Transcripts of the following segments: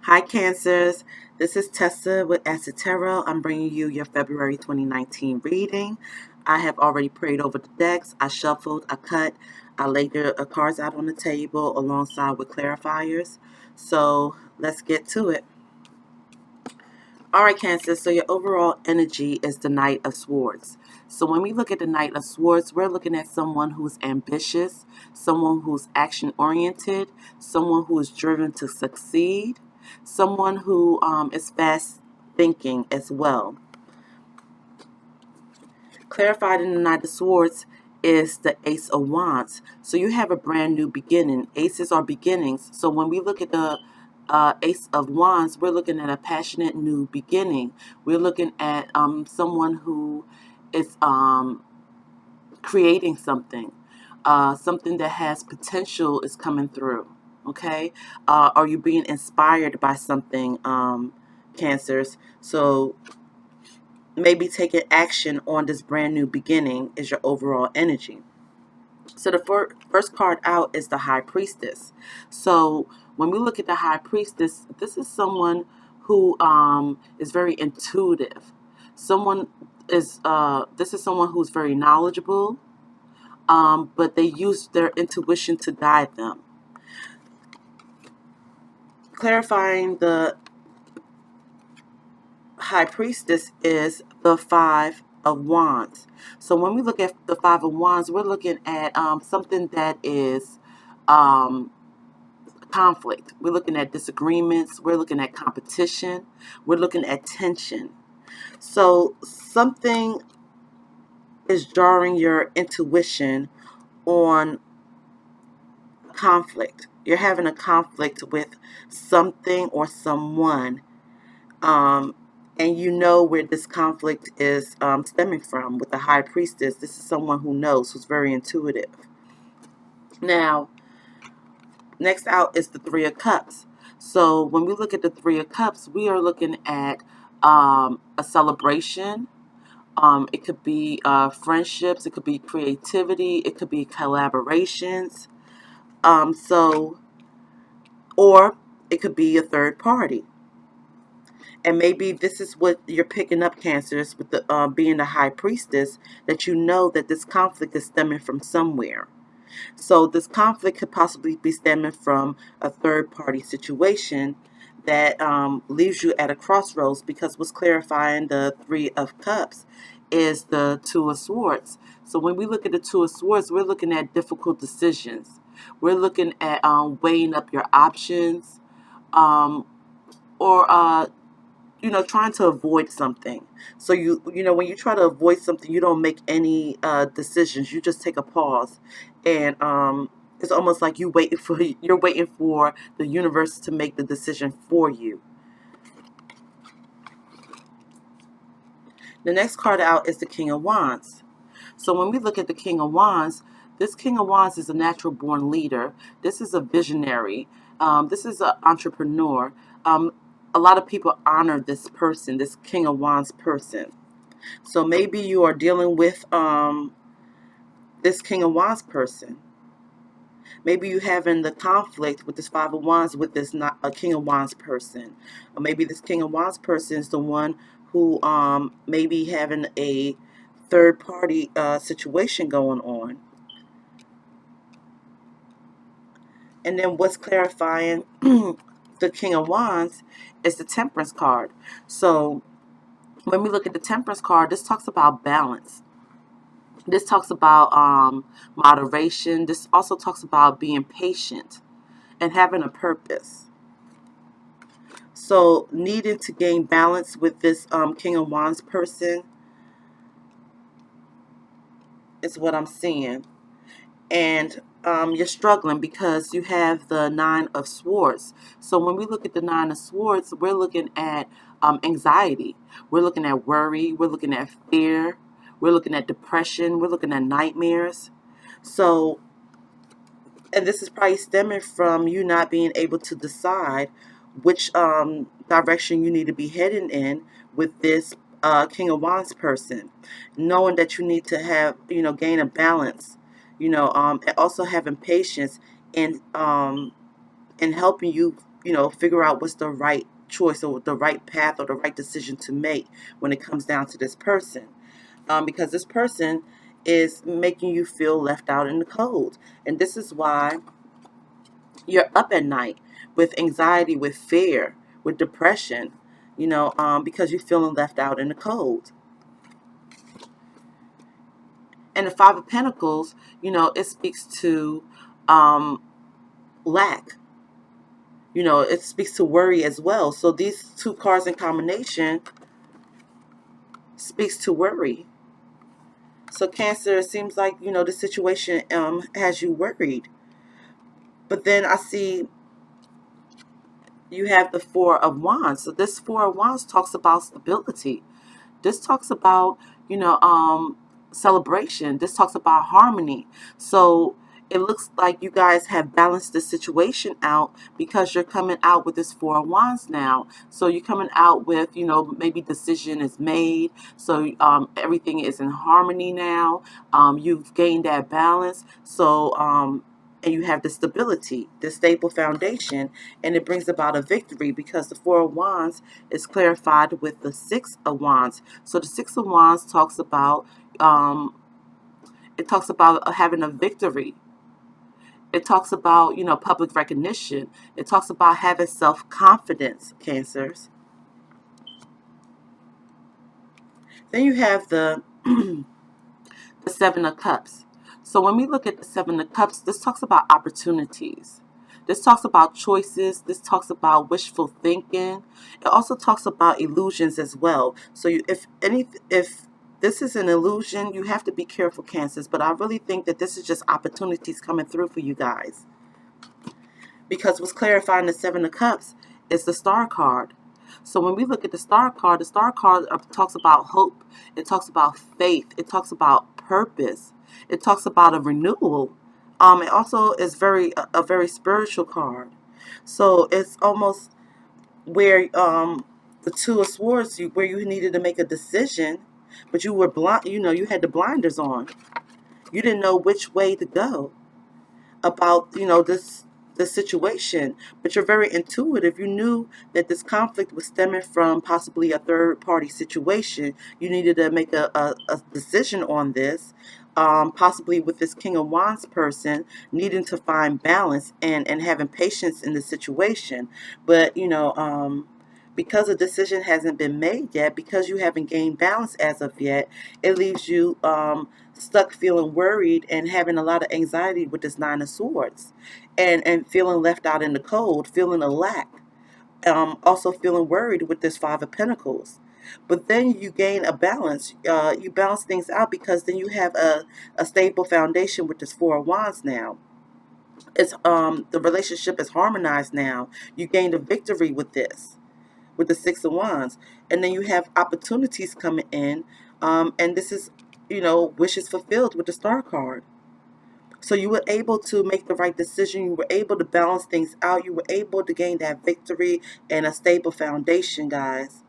Hi, Cancers. This is Tessa with Acid Tarot. I'm bringing you your February 2019 reading. I have already prayed over the decks. I shuffled, I cut, I laid the cards out on the table alongside with clarifiers. So let's get to it. All right, Cancer, so your overall energy is the Knight of Swords. So when we look at the Knight of Swords, we're looking at someone who's ambitious, someone who's action-oriented, someone who is driven to succeed, someone who is fast thinking as well. Clarified in the Knight of Swords is the Ace of Wands. So you have a brand new beginning. Aces are beginnings. So when we look at the Ace of Wands, we're looking at a passionate new beginning. We're looking at someone who is creating something. Something that has potential is coming through. Okay? Are you being inspired by something, Cancers? So maybe taking action on this brand new beginning is your overall energy. So the first card out is the High Priestess. So when we look at the High Priestess, this is someone who is very intuitive. This is someone who's very knowledgeable, but they use their intuition to guide them. Clarifying the High Priestess is the Five of Wands. So when we look at the Five of Wands, we're looking at something that is um, conflict. We're looking at disagreements. We're looking at competition. We're looking at tension. So something is jarring your intuition on conflict. You're having a conflict with something or someone, um, and you know where this conflict is stemming from. With the High Priestess, this is someone who knows, who's very intuitive. Now, next out is the Three of Cups. So when we look at the Three of Cups, we are looking at a celebration. It could be friendships, it could be creativity, it could be collaborations. So, or it could be a third party. And maybe this is what you're picking up, Cancers, with the being the High Priestess, that you know that this conflict is stemming from somewhere. So this conflict could possibly be stemming from a third party situation that leaves you at a crossroads, because what's clarifying the Three of Cups is the Two of Swords. So when we look at the Two of Swords, we're looking at difficult decisions. We're looking at weighing up your options, um, or trying to avoid something. So when you try to avoid something, you don't make any decisions. You just take a pause, and it's almost like you're waiting for the universe to make the decision for you. The next card out is the King of Wands. So when we look at the King of Wands, this King of Wands is a natural born leader. This is a visionary. This is an entrepreneur. A lot of people honor this person, this King of Wands person. So maybe you are dealing with this King of Wands person. Maybe you having the conflict with this Five of Wands with this not a King of Wands person. Or maybe this King of Wands person is the one who may be having a third party situation going on. And then what's clarifying the King of Wands is the Temperance card. So when we look at the Temperance card, this talks about balance. This talks about moderation. This also talks about being patient and having a purpose. So needing to gain balance with this King of Wands person is what I'm seeing. And you're struggling because you have the Nine of Swords. So when we look at the Nine of Swords, we're looking at anxiety. We're looking at worry. We're looking at fear. We're looking at depression. We're looking at nightmares. So, and this is probably stemming from you not being able to decide which direction you need to be heading in with this King of Wands person, knowing that you need to have, gain a balance, and also having patience in helping you, figure out what's the right choice or the right path or the right decision to make when it comes down to this person. Because this person is making you feel left out in the cold. And this is why you're up at night with anxiety, with fear, with depression, because you're feeling left out in the cold. And the Five of Pentacles, it speaks to um, lack. It speaks to worry as well. So these two cards in combination speaks to worry. So Cancer, it seems like, the situation has you worried. But then I see you have the Four of Wands. So this Four of Wands talks about stability. This talks about, celebration. This talks about harmony. So it looks like you guys have balanced the situation out because you're coming out with this Four of Wands now. So you're coming out with, maybe decision is made. So everything is in harmony now. You've gained that balance. So, and you have the stability, the stable foundation, and it brings about a victory because the Four of Wands is clarified with the Six of Wands. So the Six of Wands talks about having a victory. It talks about public recognition. It talks about having self-confidence, Cancers. Then you have the the Seven of Cups. So when we look at the Seven of Cups, this talks about opportunities. This talks about choices. This talks about wishful thinking. It also talks about illusions as well. So if this is an illusion, you have to be careful, Cancers. But I really think that this is just opportunities coming through for you guys. Because what's clarifying the Seven of Cups is the Star card. So when we look at the Star card talks about hope. It talks about faith. It talks about purpose. It talks about a renewal. It also is a very spiritual card. So it's almost where the Two of Swords, where you needed to make a decision, but you were blind. You had the blinders on. You didn't know which way to go about this situation, but you're very intuitive. You knew that this conflict was stemming from possibly a third party situation. You needed to make a decision on this, possibly with this King of Wands person needing to find balance and having patience in the situation. But because a decision hasn't been made yet, because you haven't gained balance as of yet, it leaves you stuck feeling worried and having a lot of anxiety with this Nine of Swords, and feeling left out in the cold, feeling a lack, also feeling worried with this Five of Pentacles. But then you gain a balance. You balance things out because then you have a stable foundation with this Four of Wands now. It's the relationship is harmonized now. You gained a victory with this, with the Six of Wands. And then you have opportunities coming in. And this is, wishes fulfilled with the Star card. So you were able to make the right decision. You were able to balance things out. You were able to gain that victory and a stable foundation, guys.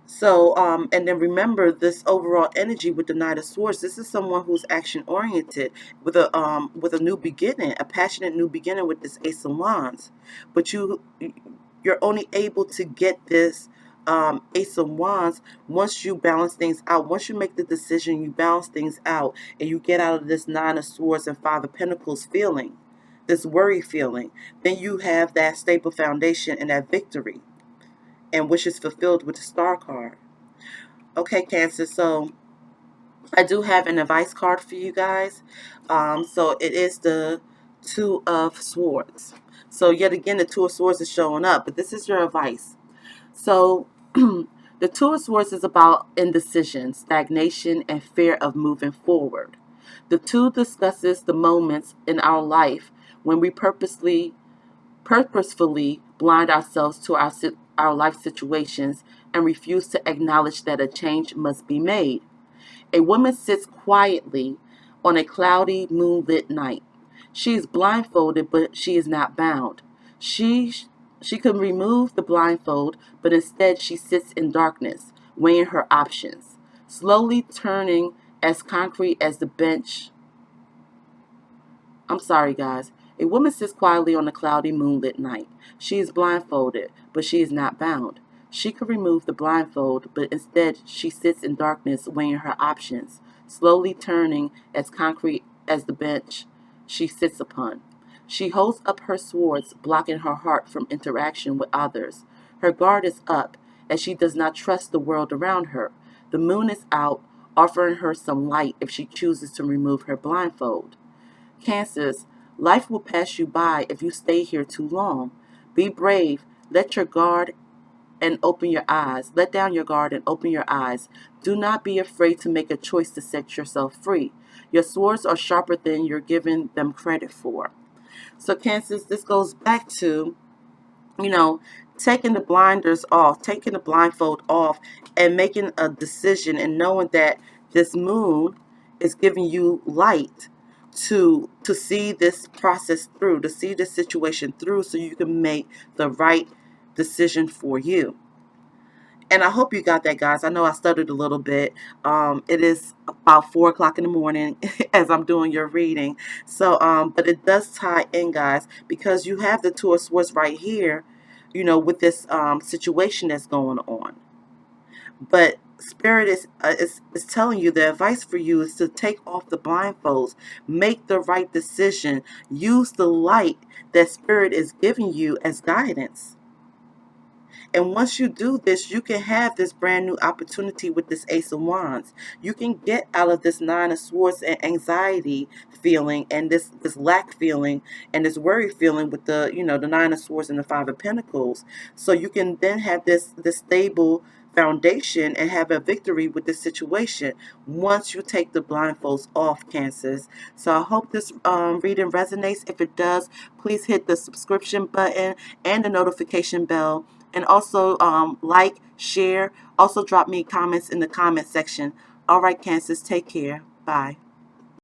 So, and then remember this overall energy with the Knight of Swords. This is someone who's action oriented with a new beginning, a passionate new beginning with this Ace of Wands. But you're only able to get this Ace of Wands once you balance things out. Once you make the decision, you balance things out, and you get out of this Nine of Swords and Five of Pentacles feeling, this worry feeling. Then you have that stable foundation and that victory, and wishes fulfilled with the Star card. Okay, Cancer, so I do have an advice card for you guys. So it is the Two of Swords. So yet again, the Two of Swords is showing up, but this is your advice. So the Two of Swords is about indecision, stagnation, and fear of moving forward. The two discusses the moments in our life when we purposefully blind ourselves to our life situations and refuse to acknowledge that a change must be made. A woman sits quietly on a cloudy, moonlit night. She is blindfolded, but she is not bound. She can remove the blindfold, but instead she sits in darkness, weighing her options, slowly turning as concrete as the bench. I'm sorry, guys. A woman sits quietly on a cloudy, moonlit night. She is blindfolded, but she is not bound. She could remove the blindfold, but instead she sits in darkness, weighing her options, slowly turning as concrete as the bench she sits upon. She holds up her swords, blocking her heart from interaction with others. Her guard is up, as she does not trust the world around her. The moon is out, offering her some light if she chooses to remove her blindfold. Cancers, life will pass you by if you stay here too long. Be brave, let your guard and open your eyes. Let down your guard and open your eyes. Do not be afraid to make a choice to set yourself free. Your swords are sharper than you're giving them credit for. So, Cancers, this goes back to, you know, taking the blinders off, taking the blindfold off, and making a decision and knowing that this moon is giving you light to see this process through, to see this situation through so you can make the right decision for you. And I hope you got that, guys. I know I stuttered a little bit. It is about 4 o'clock in the morning as I'm doing your reading. So, but it does tie in, guys, because you have the Two of Swords right here, with this situation that's going on. But Spirit is telling you the advice for you is to take off the blindfolds, make the right decision, use the light that Spirit is giving you as guidance. And once you do this, you can have this brand new opportunity with this Ace of Wands. You can get out of this Nine of Swords and anxiety feeling and this lack feeling and this worry feeling with the Nine of Swords and the Five of Pentacles. So you can then have this stable foundation and have a victory with this situation once you take the blindfolds off, Cancers. So I hope this reading resonates. If it does, please hit the subscription button and the notification bell, and also like, share. Also drop me comments in the comment section. All right, Cancers, take care. Bye.